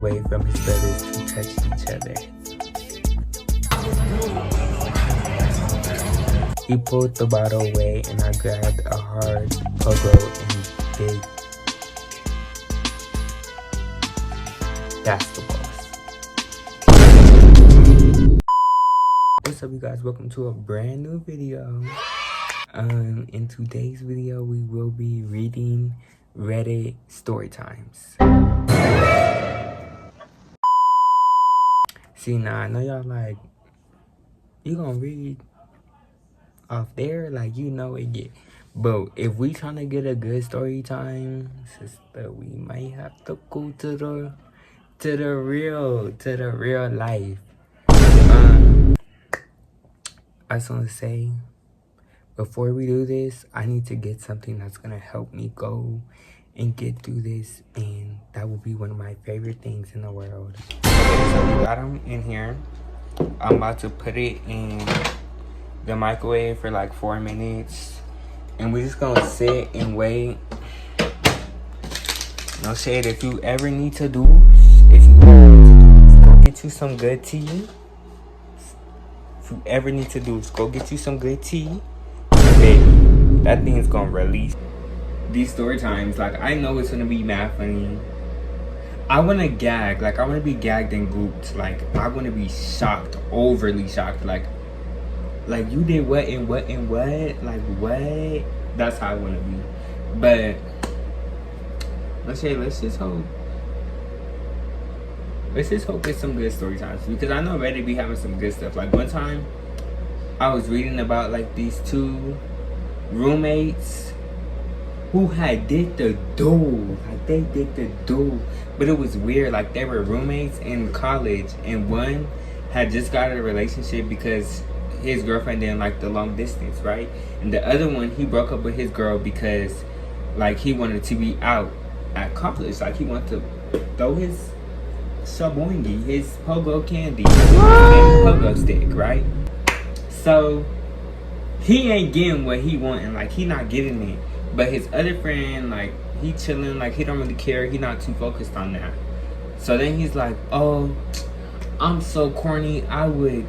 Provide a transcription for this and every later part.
away from his brothers to touch each other. He pulled the bottle away and I grabbed a hard pogo and big basketballs. What's up, you guys? Welcome to a brand new video. In today's video, we will be reading Reddit story times. See, now I know y'all like, you gonna read off there, like, you know it get, but if we trying to get a good story time, sister, we might have to go to the real life. I just want to say, before we do this, I need to get something that's gonna help me go and get through this, and that will be one of my favorite things in the world. Okay, so we got them in here. I'm about to put it in the microwave for like 4 minutes, and we're just gonna sit and wait. No shade. If you ever need to do, go get you some good tea. If you ever need to do, go get you some good tea, baby. That thing's gonna release. These story times, like, I know it's gonna be mad funny. I wanna gag, like, I wanna be gagged and gooped. Like, I wanna be shocked, overly shocked. Like you did what and what and what? Like, what? That's how I wanna be. But let's just hope it's some good story times, because I know Reddit be having some good stuff. Like, one time I was reading about like these two roommates who had did the do. Like, they did the do. But it was weird. Like, they were roommates in college, and one had just got a relationship because his girlfriend didn't like the long distance, right? And the other one, he broke up with his girl because, like, he wanted to be out at college. Like, he wanted to throw his shaboingi, his pogo candy, his pogo stick, right? So he ain't getting what he wanting. Like, he not getting it. But his other friend, like, he chilling, like, he don't really care. He not too focused on that. So then he's like, oh, I'm so corny, I would,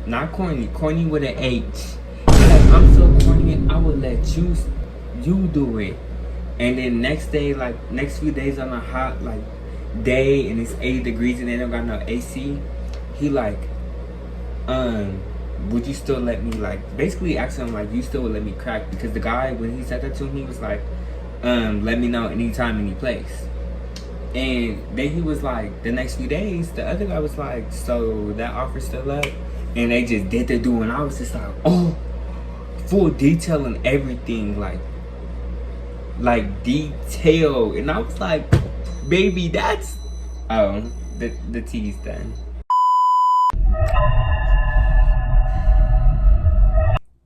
not corny, corny with an H. He's like, I'm so corny, I would let you do it. And then next day, like, next few days on a hot, like, day, and it's 80 degrees and they don't got no AC, he like, would you still let me, like, basically asking him, like, you still would let me crack? Because the guy, when he said that to him, he was like, let me know anytime, any place. And then he was like, the next few days, the other guy was like, so that offer's still up? And they just did the do, and I was just like, oh, full detail and everything, like detail. And I was like, baby, that's, oh, the tea's done.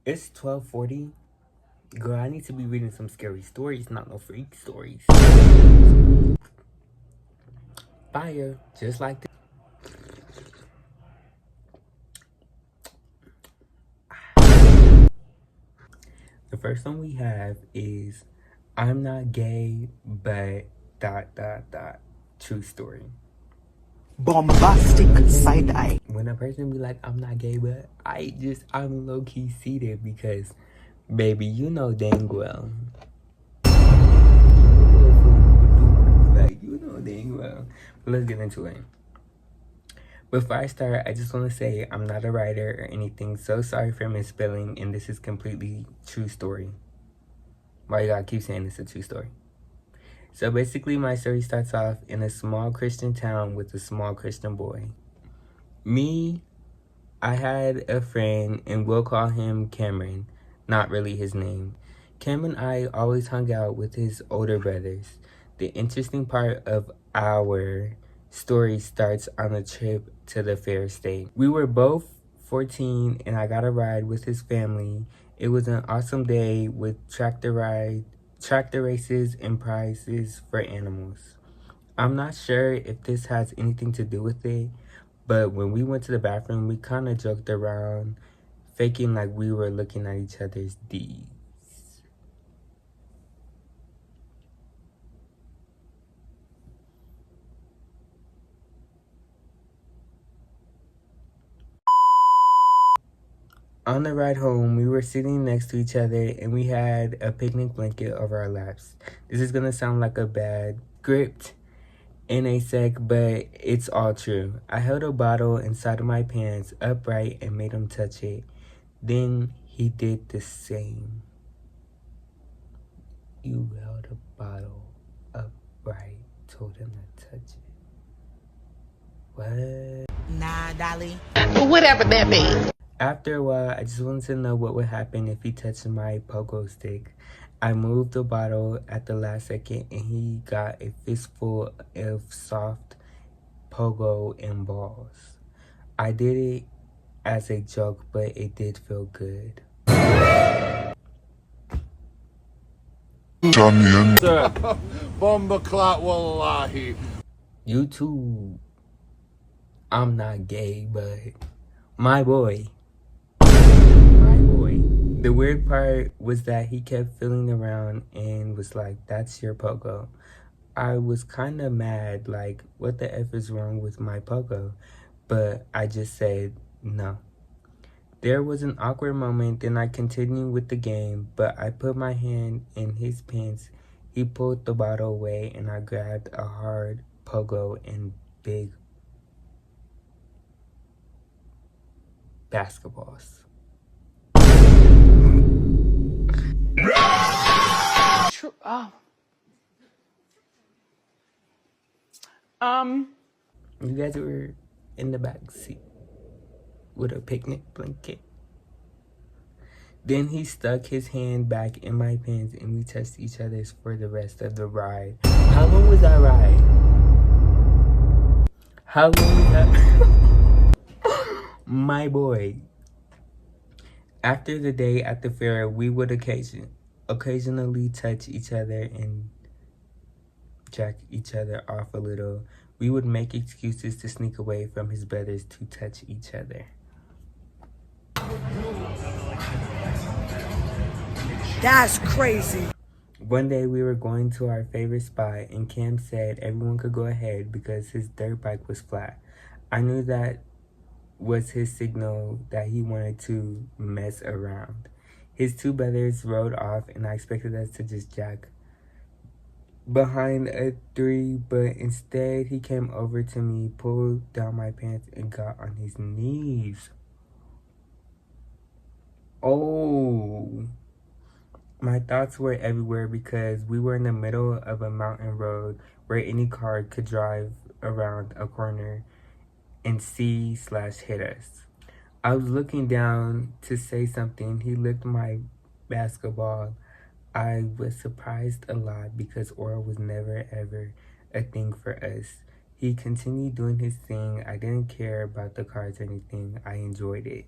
It's 12:40. Girl, I need to be reading some scary stories, not no freak stories. Fire, just like this. The first one we have is, I'm not gay, but ... True story. Bombastic side eye. When a person be like, I'm not gay, but I'm low-key seated because, baby, you know dang well. Like, you know dang well. But let's get into it. Before I start, I just want to say I'm not a writer or anything, so sorry for misspelling, and this is completely true story. Why you gotta keep saying it's a true story? So basically, my story starts off in a small Christian town with a small Christian boy. Me, I had a friend, and we'll call him Cameron, not really his name. Cameron and I always hung out with his older brothers. The interesting part of our story starts on a trip to the fair state. We were both 14, and I got a ride with his family. It was an awesome day with tractor races, and prizes for animals. I'm not sure if this has anything to do with it, but when we went to the bathroom, we kind of joked around, faking like we were looking at each other's D's. On the ride home, we were sitting next to each other and we had a picnic blanket over our laps. This is gonna sound like a bad script in a sec, but it's all true. I held a bottle inside of my pants upright and made him touch it. Then he did the same. You held a bottle upright, told him to touch it. What? Nah, Dolly. Whatever that means. After a while, I just wanted to know what would happen if he touched my pogo stick. I moved the bottle at the last second and he got a fistful of soft pogo and balls. I did it as a joke, but it did feel good. Bomba clot wallahi. YouTube. I'm not gay, but my boy. The weird part was that he kept feeling around and was like, "That's your pogo." I was kind of mad, like, what the F is wrong with my pogo? But I just said no. There was an awkward moment, then I continued with the game, but I put my hand in his pants. He pulled the bottle away and I grabbed a hard pogo and big basketballs. True. Oh. You guys were in the back seat with a picnic blanket. Then he stuck his hand back in my pants and we touched each other's for the rest of the ride. How long was that ride? How long was that? My boy. After the day at the fair, we would occasionally touch each other and jack each other off a little. We would make excuses to sneak away from his brothers to touch each other. That's crazy. One day we were going to our favorite spot and Cam said everyone could go ahead because his dirt bike was flat. I knew that was his signal that he wanted to mess around. His two brothers rode off and I expected us to just jack behind a three, but instead he came over to me, pulled down my pants and got on his knees. Oh, my thoughts were everywhere because we were in the middle of a mountain road where any car could drive around a corner and see/hit us. I was looking down to say something. He licked my basketball. I was surprised a lot because oral was never ever a thing for us. He continued doing his thing. I didn't care about the cards or anything. I enjoyed it.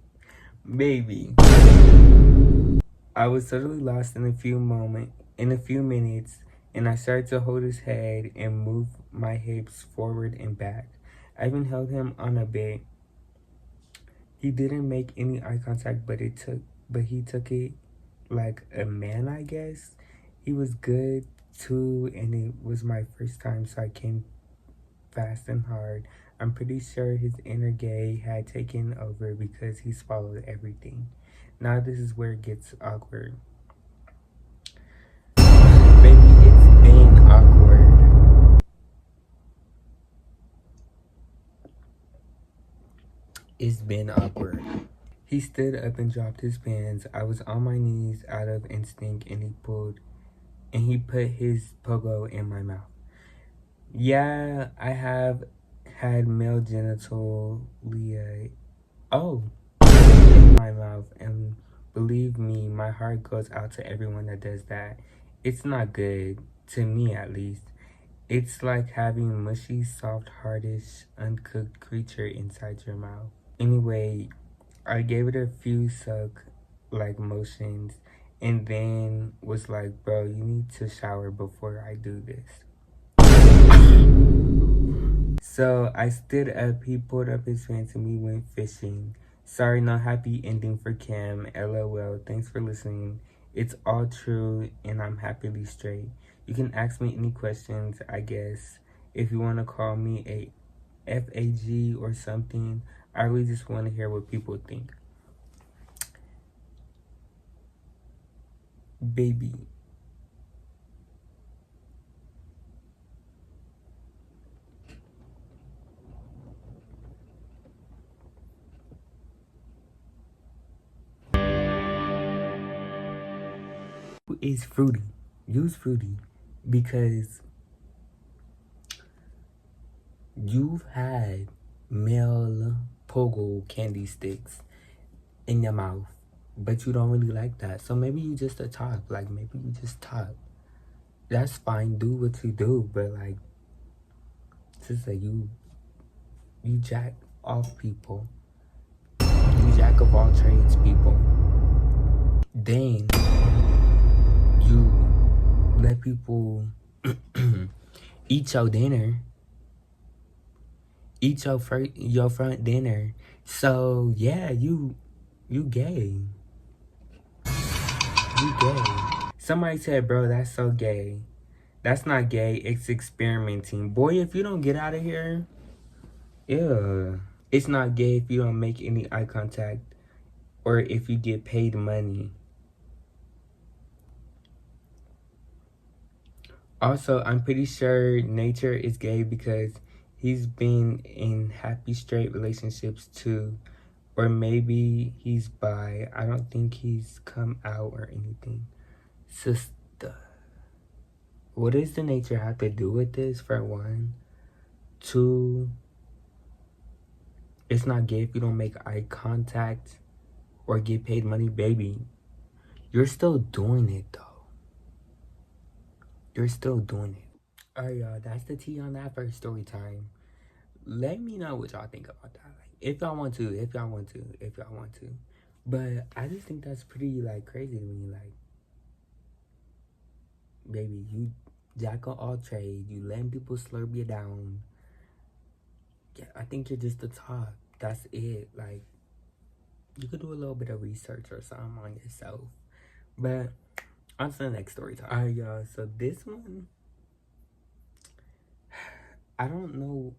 Baby. I was totally lost in a few minutes, and I started to hold his head and move my hips forward and back. I even held him on a bit. He didn't make any eye contact, but he took it like a man, I guess. He was good too, and it was my first time, so I came fast and hard. I'm pretty sure his inner gay had taken over because he swallowed everything. Now this is where it gets awkward. Baby, it's been awkward. It's been awkward. He stood up and dropped his pants. I was on my knees out of instinct and he put his pogo in my mouth. Yeah, I have had male genitalia in my mouth, and believe me, my heart goes out to everyone that does that. It's not good, to me at least. It's like having mushy, soft, hardish, uncooked creature inside your mouth. Anyway, I gave it a few suck-like motions and then was like, bro, you need to shower before I do this. So I stood up, he pulled up his pants and we went fishing. Sorry, no happy ending for Cam, LOL. Thanks for listening. It's all true and I'm happily straight. You can ask me any questions, I guess. If you want to call me a FAG or something, I really just want to hear what people think. Baby. Is fruity. Use fruity because you've had male pogo candy sticks in your mouth, but you don't really like that. So maybe you just a top. Like maybe you just top. That's fine. Do what you do, but like, sister, you jack off people. You jack of all trades, people. Then you let people eat your dinner, eat your front dinner. So yeah, you gay. You gay. Somebody said, bro, that's so gay. That's not gay. It's experimenting. Boy, if you don't get out of here, yeah. It's not gay if you don't make any eye contact or if you get paid money. Also, I'm pretty sure Nature is gay because he's been in happy straight relationships too. Or maybe he's bi. I don't think he's come out or anything. Sister, what does the Nature have to do with this, for one? Two, it's not gay if you don't make eye contact or get paid money, baby. You're still doing it, though. You're still doing it. Alright, y'all, that's the tea on that first story time. Let me know what y'all think about that. Like, if y'all want to. But I just think that's pretty, like, crazy to me. Like, baby, you jack of all trade. You letting people slurp you down. Yeah, I think you're just the top. That's it. Like, you could do a little bit of research or something on yourself. But on to the next story time. Alright, y'all. So this one, I don't know.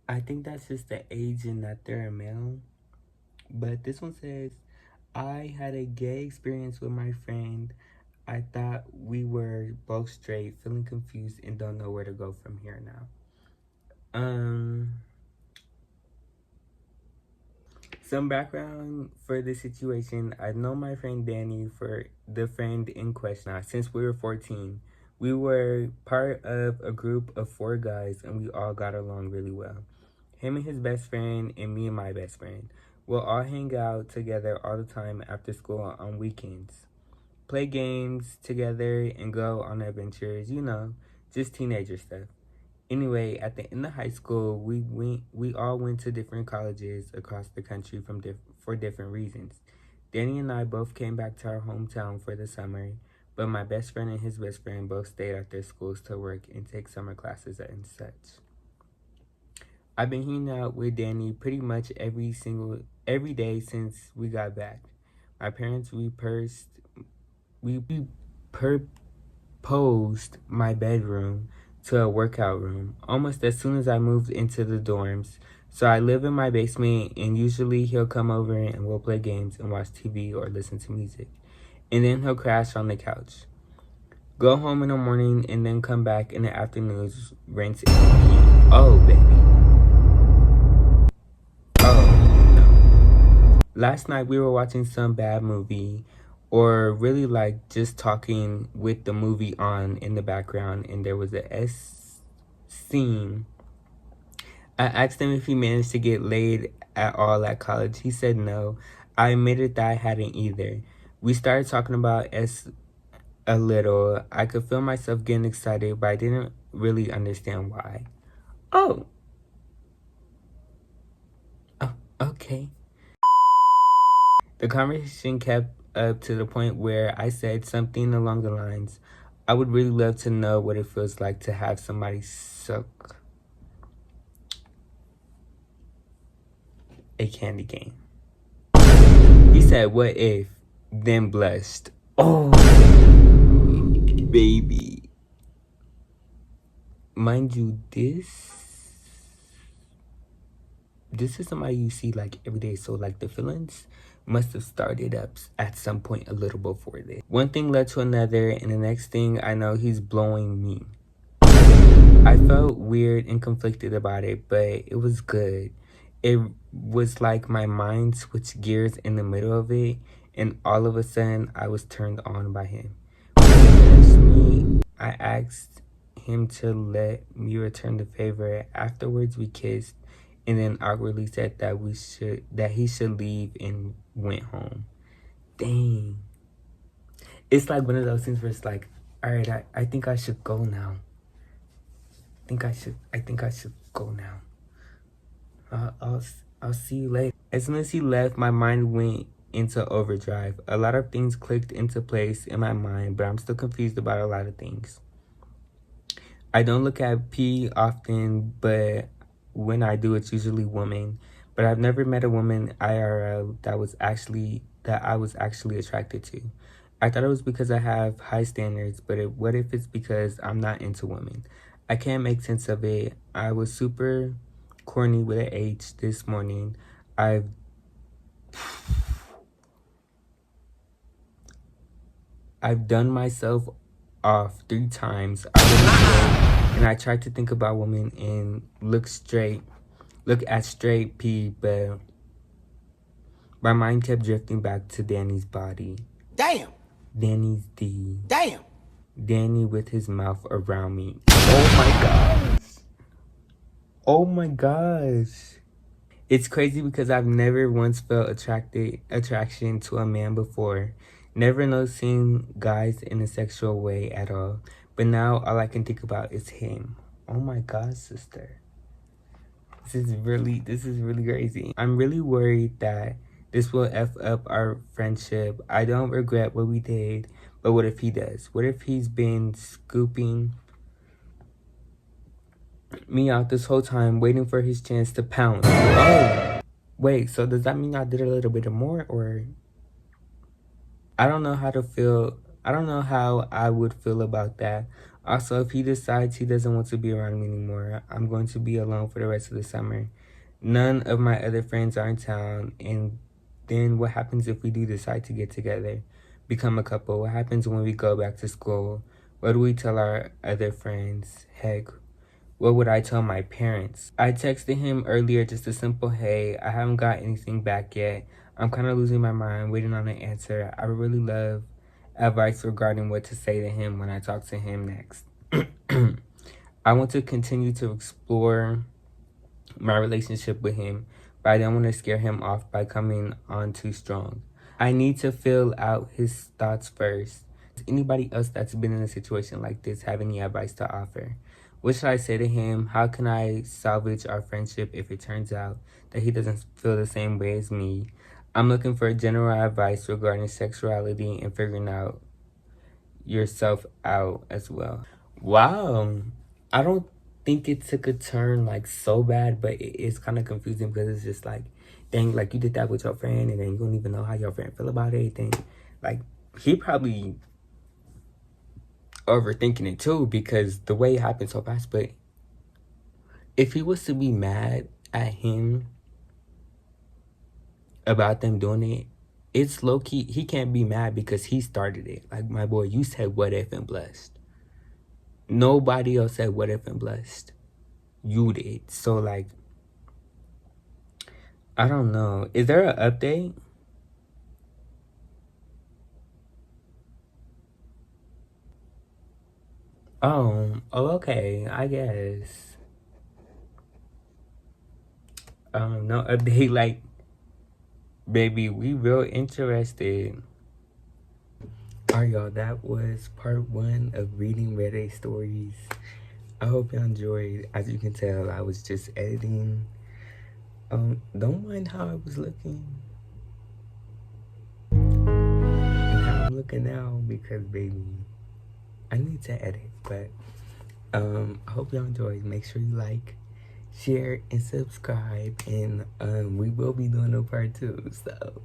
I think that's just the age and that they're a male. But this one says, I had a gay experience with my friend. I thought we were both straight, feeling confused and don't know where to go from here now. Some background for the situation. I've known my friend Danny, for the friend in question, since we were 14. We were part of a group of 4 guys and we all got along really well. Him and his best friend and me and my best friend. We'll all hang out together all the time after school on weekends. Play games together and go on adventures, you know, just teenager stuff. Anyway, at the end of high school, we all went to different colleges across the country for different reasons. Danny and I both came back to our hometown for the summer, but my best friend and his best friend both stayed at their schools to work and take summer classes and such. I've been hanging out with Danny pretty much every day since we got back. My parents proposed my bedroom to a workout room almost as soon as I moved into the dorms. So I live in my basement and usually he'll come over and we'll play games and watch TV or listen to music. And then he'll crash on the couch. Go home in the morning and then come back in the afternoons, rinse and repeat. Oh, baby. Oh, no. Last night we were watching some bad movie, or really like just talking with the movie on in the background, and there was a scene. I asked him if he managed to get laid at all at college. He said no. I admitted that I hadn't either. We started talking about S a little. I could feel myself getting excited, but I didn't really understand why. Oh, okay. The conversation kept up to the point where I said something along the lines, I would really love to know what it feels like to have somebody suck a candy cane. He said, what if, then blushed. Oh, baby. Mind you, this is somebody you see like every day, so like the feelings must have started up at some point a little before this. One thing led to another, and the next thing I know, he's blowing me. I felt weird and conflicted about it, but it was good. It was like my mind switched gears in the middle of it, and all of a sudden I was turned on by him. When he finished me, I asked him to let me return the favor. Afterwards we kissed, and then awkwardly said that he should leave, and went home. Dang. It's like one of those things where it's like, alright, I think I should go now. I think I should go now. I'll see you later. As soon as he left, my mind went into overdrive. A lot of things clicked into place in my mind, but I'm still confused about a lot of things. I don't look at P often, but when I do, it's usually women. But I've never met a woman IRL that I was actually attracted to. I thought it was because I have high standards, but what if it's because I'm not into women? I can't make sense of it. I was super corny with an H this morning. I've done myself off 3 times. And I tried to think about women and look at straight P, but my mind kept drifting back to Danny's body. Damn. Danny's D. Damn. Danny with his mouth around me. Oh my gosh. Oh my gosh. It's crazy because I've never once felt attraction to a man before. Never noticing guys in a sexual way at all. But now all I can think about is him. Oh my God, sister. This is really crazy. I'm really worried that this will F up our friendship. I don't regret what we did, but what if he does? What if he's been scooping me out this whole time, waiting for his chance to pounce? Oh, wait, so does that mean I did a little bit more, or... I don't know how to feel. I don't know how I would feel about that. Also, if he decides he doesn't want to be around me anymore, I'm going to be alone for the rest of the summer. None of my other friends are in town, and then what happens if we do decide to get together, become a couple? What happens when we go back to school? What do we tell our other friends? Heck, what would I tell my parents? I texted him earlier just a simple, hey, I haven't got anything back yet. I'm kind of losing my mind, waiting on an answer. I would really love advice regarding what to say to him when I talk to him next. I want to continue to explore my relationship with him, but I don't want to scare him off by coming on too strong. I need to feel out his thoughts first. Does anybody else that's been in a situation like this have any advice to offer? What should I say to him? How can I salvage our friendship if it turns out that he doesn't feel the same way as me? I'm looking for general advice regarding sexuality and figuring out yourself out as well. Wow. I don't think it took a turn like so bad, but it's kind of confusing because it's just like, dang, like you did that with your friend and then you don't even know how your friend feel about anything. Like he probably overthinking it too because the way it happened so fast. But if he was to be mad at him about them doing it, it's low-key, he can't be mad because he started it. Like, my boy, you said what if and blessed. Nobody else said what if and blessed. You did. So, like, I don't know. Is there an update? Oh, okay, I guess. No update, like, baby, we real interested. Alright, y'all, that was part 1 of reading Reddit stories. I hope y'all enjoyed. As you can tell, I was just editing. Don't mind how I was looking and how I'm looking now because, baby, I need to edit. But I hope y'all enjoyed. Make sure you like, share, and subscribe, and we will be doing a part 2, so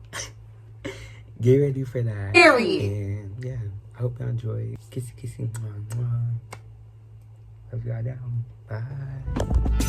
get ready for that. Period. And yeah, I hope y'all enjoyed. Kissy kissy, mwah, mwah. Love y'all down. Bye.